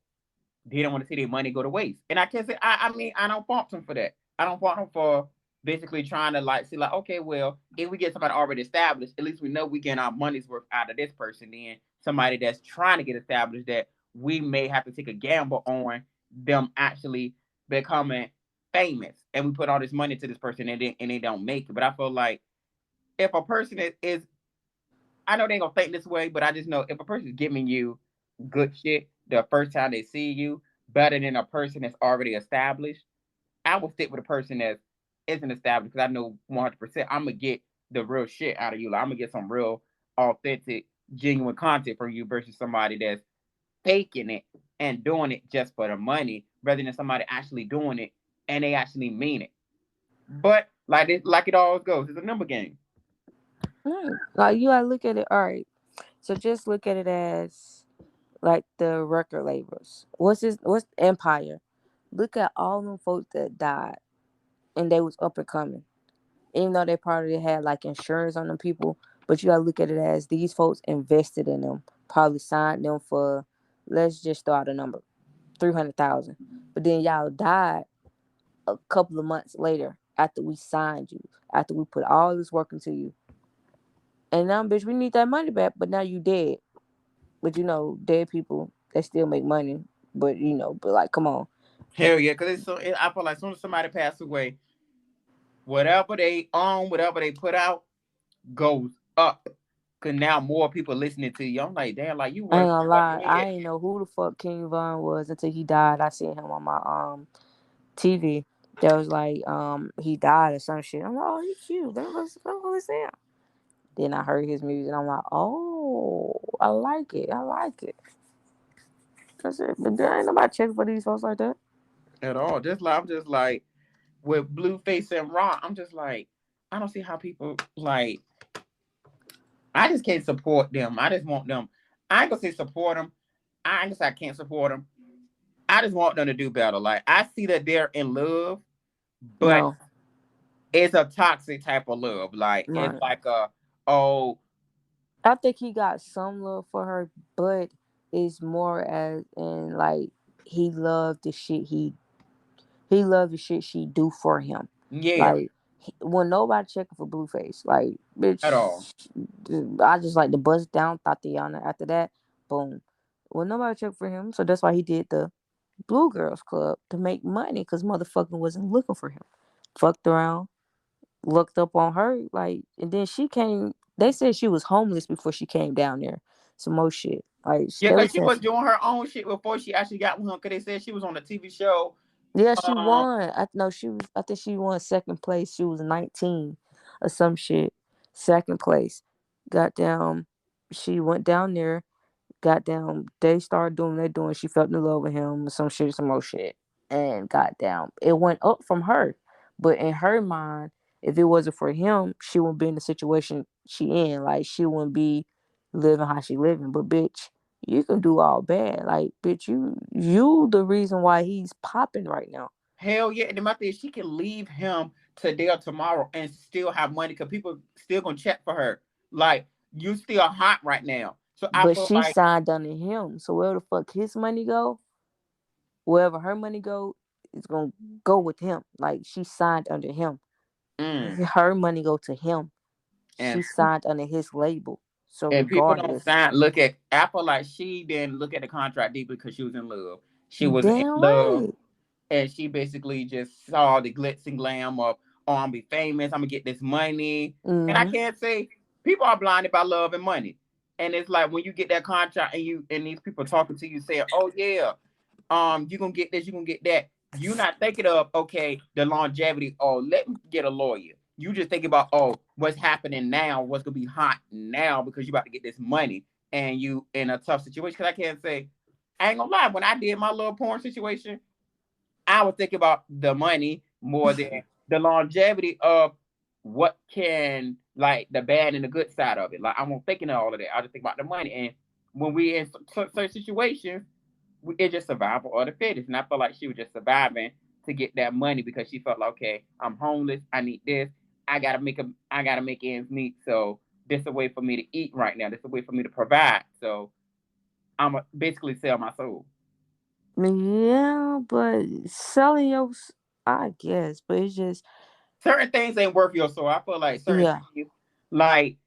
they don't want to see their money go to waste. And I can't say I mean I don't fault them for that. I don't fault them for basically trying to like see like okay, well, if we get somebody already established, at least we know we get our money's worth out of this person. Then somebody that's trying to get established that we may have to take a gamble on them actually becoming famous, and we put all this money to this person and they don't make it. But I feel like if a person is I know they ain't gonna think this way, but I just know if a person's giving you good shit the first time they see you, better than a person that's already established, I will stick with a person that isn't established because I know 100% I'm gonna get the real shit out of you. Like I'm gonna get some real, authentic, genuine content from you versus somebody that's faking it and doing it just for the money, rather than somebody actually doing it and they actually mean it. But like it always goes, it's a number game. Right. Like you gotta look at it. All right. So just look at it as like the record labels. What's Empire? Look at all them folks that died and they was up and coming. Even though they probably had like insurance on them people, but you gotta look at it as these folks invested in them, probably signed them for, let's just throw out a number, 300,000. But then y'all died a couple of months later after we signed you, after we put all this work into you, and now bitch, we need that money back. But now you dead. But you know, dead people they still make money. But you know, but like, come on. Hell yeah, because I feel like as soon as somebody passes away, whatever they own, whatever they put out goes up. Cause now more people listening to you. I'm like, damn, like you I ain't was gonna what lie, I ahead. ain't know who the fuck King Von was until he died. I seen him on my TV. That was like he died or some shit. I'm like, oh, he cute. Let me listen. Then I heard his music and I'm like, oh, I like it. I like it. That's it. But there ain't nobody checking for these folks like that. At all. Just like I'm just like with Blueface and Rock, I'm just like, I don't see how people like I just can't support them. I just want them. I ain't gonna say support them. I ain't gonna say I can't support them. I just want them to do better. Like I see that they're in love, but No, it's a toxic type of love. Like it's right. like a oh I think he got some love for her, but it's more as in like he loved the shit he loved the shit she do for him. yeah Like when nobody checking for Blueface, like at all. bitch, I just like to bust down Tatiana. After that, boom. When nobody checked for him, so that's why he did the Blue Girls Club to make money, cause motherfucking wasn't looking for him. Fucked around, looked up on her, like, and then she came. They said she was homeless before she came down there. Some more shit. Like Yeah, they was cause she saying, was doing her own shit before she actually got with him. Cause they said she was on a TV show. yeah, she Um, won. I know she was. I think she won second place. She was 19 or some shit. Second place. Goddamn, she went down there. Goddamn, they started doing what they doing. She fell in love with him, some shit, some more shit. And goddamn, it went up from her. But in her mind, if it wasn't for him, she wouldn't be in the situation she in. Like she wouldn't be living how she living. But bitch, you can do all bad. Like bitch, you the reason why he's popping right now. hell yeah. And then my thing, she can leave him today or tomorrow and still have money. Cause people still gonna check for her. Like you still hot right now. So I But feel she like signed under him. So where the fuck his money go? Wherever her money go, it's gonna go with him. Like she signed under him. mm, Her money go to him. She and signed under his label. So and people don't regardless, sign. Look at Apple like she didn't look at the contract deeply because she was in love. She was in damn love, right. and she basically just saw the glitz and glam of, oh, I'm gonna be famous. I'm gonna get this money. And I Mm-hmm. can't say people are blinded by love and money. And it's like when you get that contract and you and these people talking to you saying, oh yeah, you gonna get this, you gonna get that. You're not thinking of okay, the longevity. Oh, let me get a lawyer. You just think about oh, what's happening now, what's gonna be hot now because you about to get this money and you in a tough situation. Cause I can't say, I ain't gonna lie, when I did my little porn situation, I was thinking about the money more than the longevity of what can like the bad and the good side of it. Like I'm not thinking of all of that. I just think about the money. And when we in certain situations, it's just survival of the fittest. And I felt like she was just surviving to get that money because she felt like, okay, I'm homeless. I need this. I gotta make ends meet. So this is a way for me to eat right now. This is a way for me to provide. So I'm a, basically sell my soul. Yeah, but selling your, I guess, but it's just, Certain things ain't worth your soul. I feel like certain yeah. things, like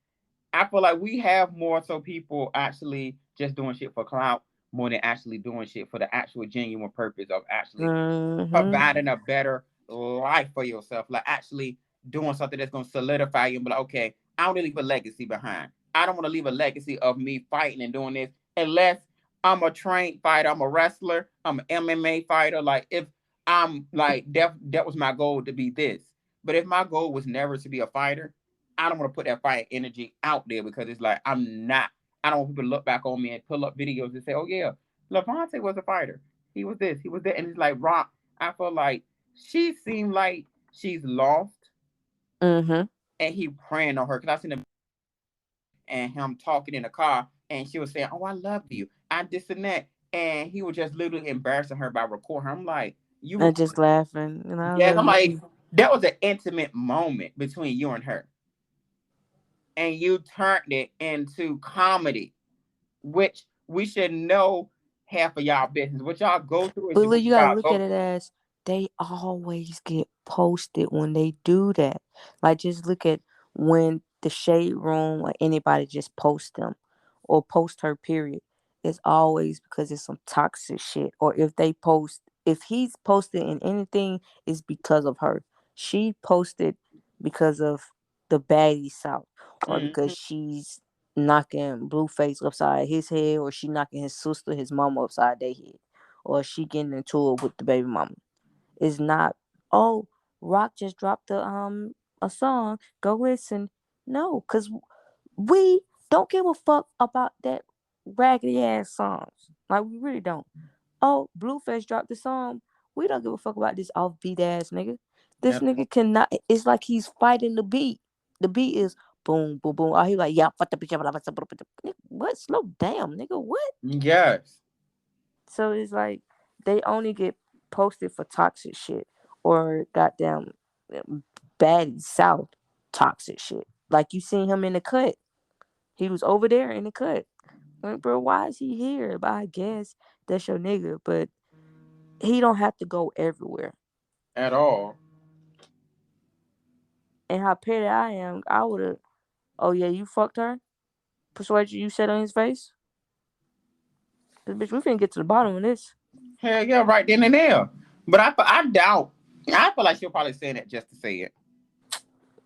I feel like we have more so people actually just doing shit for clout more than actually doing shit for the actual genuine purpose of actually Mm-hmm. providing a better life for yourself. Like actually doing something that's gonna solidify you and be like, okay, I want to leave a legacy behind. I don't want to leave a legacy of me fighting and doing this unless I'm a trained fighter, I'm a wrestler, I'm an MMA fighter. Like if I'm like that was my goal to be this. But if my goal was never to be a fighter, I don't want to put that fight energy out there because it's like I'm not. I don't want people to look back on me and pull up videos and say, "Oh yeah, Levante was a fighter. He was this. He was that." And it's like Rock. I feel like she seemed like she's lost, Mm-hmm. and he praying on her because I seen him and him talking in the car, and she was saying, "Oh, I love you. I this and that," and he was just literally embarrassing her by recording her. I'm like, you And just record? laughing, and I Yes. love I'm you like, too. that was an intimate moment between you and her, and you turned it into comedy, which we should know half of y'all business. What y'all go through is But just look, what you gotta y'all look go at it through. as they always get posted when they do that. Like just look at when the shade room or anybody just post them or post her period. It's always because it's some toxic shit. Or if they post if he's posted in anything, it's because of her. She posted because of the Baddie South or because Mm-hmm. she's knocking Blueface upside his head or she knocking his sister, his mama upside their head or she getting into it with the baby mama. It's not, oh, Rock just dropped a song. Go listen. No, cause we don't give a fuck about that raggedy ass songs. Like we really don't. Oh, Blueface dropped the song. We don't give a fuck about this offbeat ass nigga. This At all. nigga cannot. It's like he's fighting the beat. The beat is boom, boom, boom. Oh, he like, yeah, fuck the bitch. What? Slow down, nigga. What? Yes. So it's like they only get posted for toxic shit or goddamn Baddie South toxic shit. Like you seen him in the cut. He was over there in the cut. Like, bro, why is he here? But I guess that's your nigga. But he don't have to go everywhere. At all. And how petty I am, I would have. Oh yeah, you fucked her. Persuade you. You said on his face. Cause bitch, we finna get to the bottom of this. Hell yeah, right then and there. But I doubt. I feel like she'll probably say that just to say it.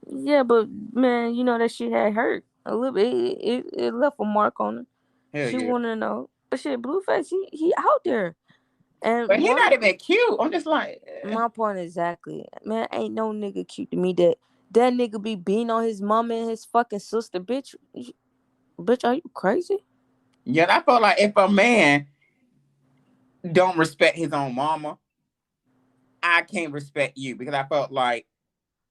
Yeah, but man, you know that shit had hurt a little bit. It left a mark on her. Hell She yeah. wanted to know. But shit, Blueface, he out there. And But he not even cute. I'm just like, my point exactly. Man, ain't no nigga cute to me that nigga be beating on his mama and his fucking sister. Bitch, are you crazy? yeah. I felt like if a man don't respect his own mama, I can't respect you because I felt like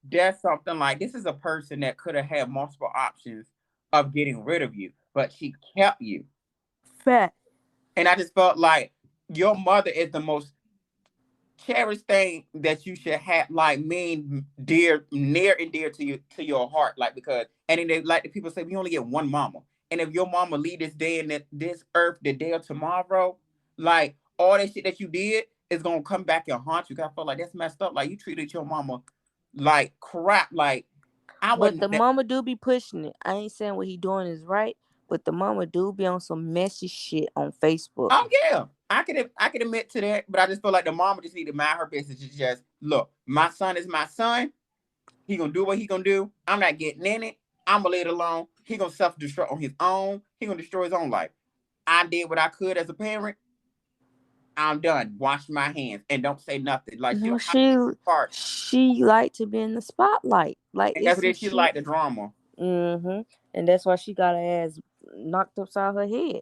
that's something like this is a person that could have had multiple options of getting rid of you, but she kept you. Fat. And I just felt like your mother is the most cherished thing that you should have, like mean dear, near and dear to you, to your heart, like because and then they like the people say we only get one mama, and if your mama leave this day and this earth the day of tomorrow, like all that shit that you did is gonna come back and haunt you. Cause I feel like that's messed up. Like you treated your mama like crap. Like I But the wouldn't. mama do be pushing it. I ain't saying what he doing is right, but the mama do be on some messy shit on Facebook. Oh yeah, I can admit to that, but I just feel like the mama just need to mind her business. Just look, my son is my son. He gonna do what he gonna do. I'm not getting in it. I'm gonna leave it alone. He gonna self destruct on his own. He gonna destroy his own life. I did what I could as a parent. I'm done. Wash my hands and don't say nothing. Like she No, don't have to she do part, she like to be in the spotlight. Like and that's it's what some she shit. like the drama. And that's why she got her ass knocked upside her head.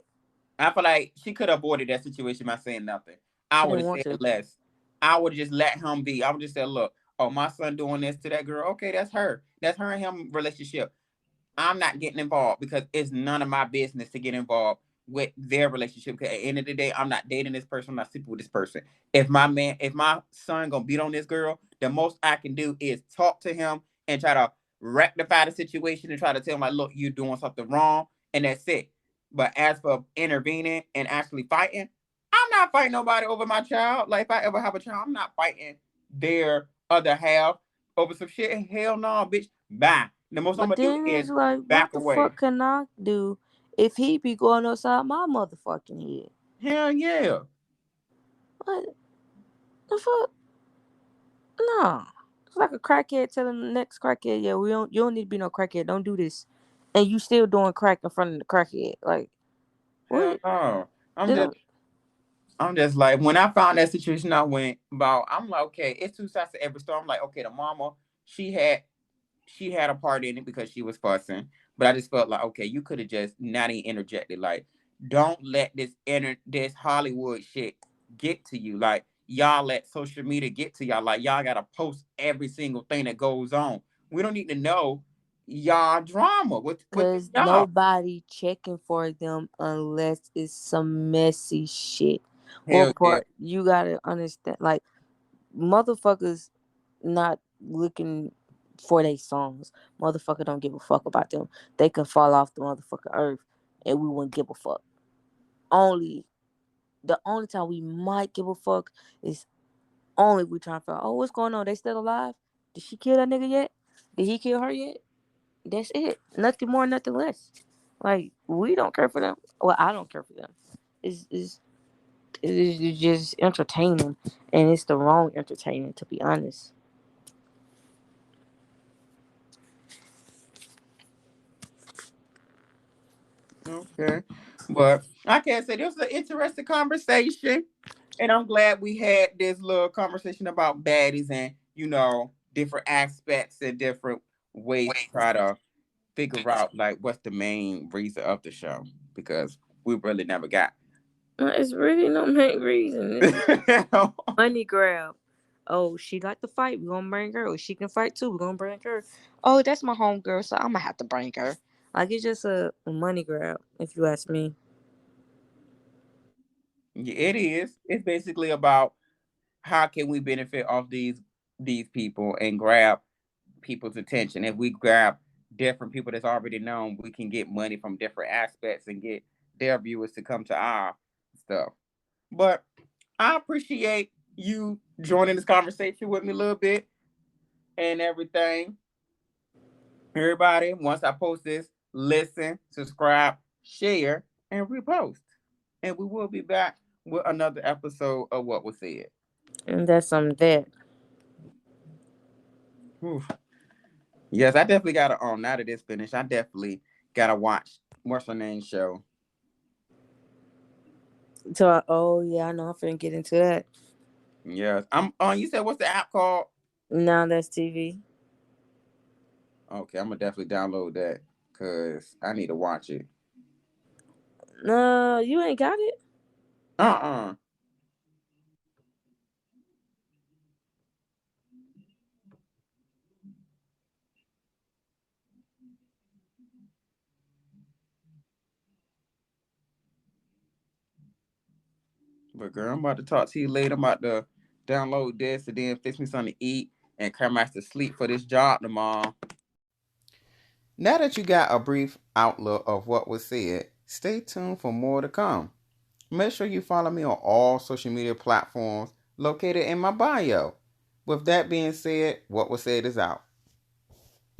I feel like she could have avoided that situation by saying nothing. I She would didn't have want said to. less. I would have just let him be. I would just say, look, oh, my son doing this to that girl. Okay, that's her. That's her and him relationship. I'm not getting involved because it's none of my business to get involved with their relationship. Because at the end of the day, I'm not dating this person. I'm not sleeping with this person. If my son gonna beat on this girl, the most I can do is talk to him and try to rectify the situation and try to tell him like, look, you're doing something wrong, and that's it. But as for intervening and actually fighting, I'm not fighting nobody over my child. Like if I ever have a child, I'm not fighting their other half over some shit. Hell no, bitch. Bye. The most I'm But gonna do then is it's like, back what the away. fuck can I do if he be going upside my motherfucking head? Hell yeah. What the fuck? No. It's like a crackhead telling the next crackhead, yeah, you don't need to be no crackhead. Don't do this. And you still doing crack in front of the crackhead. Like, Hell what? no. I'm They just don't I'm just like when I found that situation I went about, I'm like, okay, it's two sides to every story. I'm like, okay, the mama, she had she had a part in it because she was fussing. But I just felt like, okay, you could have just not even interjected. Like, don't let this Hollywood shit get to you. Like, y'all let social media get to y'all. Like, y'all gotta post every single thing that goes on. We don't need to know y'all drama with cause y'all. nobody checking for them unless it's some messy shit. Well Hell yeah. part you gotta understand like motherfuckers not looking for their songs. Motherfucker don't give a fuck about them. They can fall off the motherfucking earth and we wouldn't give a fuck. Only the only time we might give a fuck is only we trying to figure out, oh, what's going on? They still alive? Did she kill that nigga yet? Did he kill her yet? That's it. Nothing more, nothing less. Like, we don't care for them. Well, I don't care for them. It's, it's, it's just entertaining. And it's the wrong entertaining, to be honest. Okay. But I can't say this was an interesting conversation. And I'm glad we had this little conversation about baddies and, different aspects and different ways to try to figure out like what's the main reason of the show. Because we really never got It's really no main reason. It's money grab. Oh, she like to fight, we're gonna bring her. Or she can fight too, we're gonna bring her. Oh, that's my homegirl, so I'm gonna have to bring her. Like, it's just a money grab, if you ask me. Yeah, it is. It's basically about how can we benefit off these people and grab people's attention. If we grab different people that's already known, we can get money from different aspects and get their viewers to come to our stuff. But I appreciate you joining this conversation with me a little bit and everything. Everybody, once I post this, listen, subscribe, share, and repost. And we will be back with another episode of What Was Said. And that's that. Whew. Yes, I definitely gotta now that it's finished, I definitely gotta watch what's her name show. So, oh yeah, I know. I'm finna get into that. Yes. I'm on you said what's the app called? Now that's TV. Okay, I'm gonna definitely download that because I need to watch it. No, you ain't got it. Uh-uh. But girl, I'm about to talk to you later. I'm about to download this and then fix me something to eat and come out to sleep for this job tomorrow. Now that you got a brief outlook of what was said, stay tuned for more to come. Make sure you follow me on all social media platforms located in my bio. With that being said, what was said is out.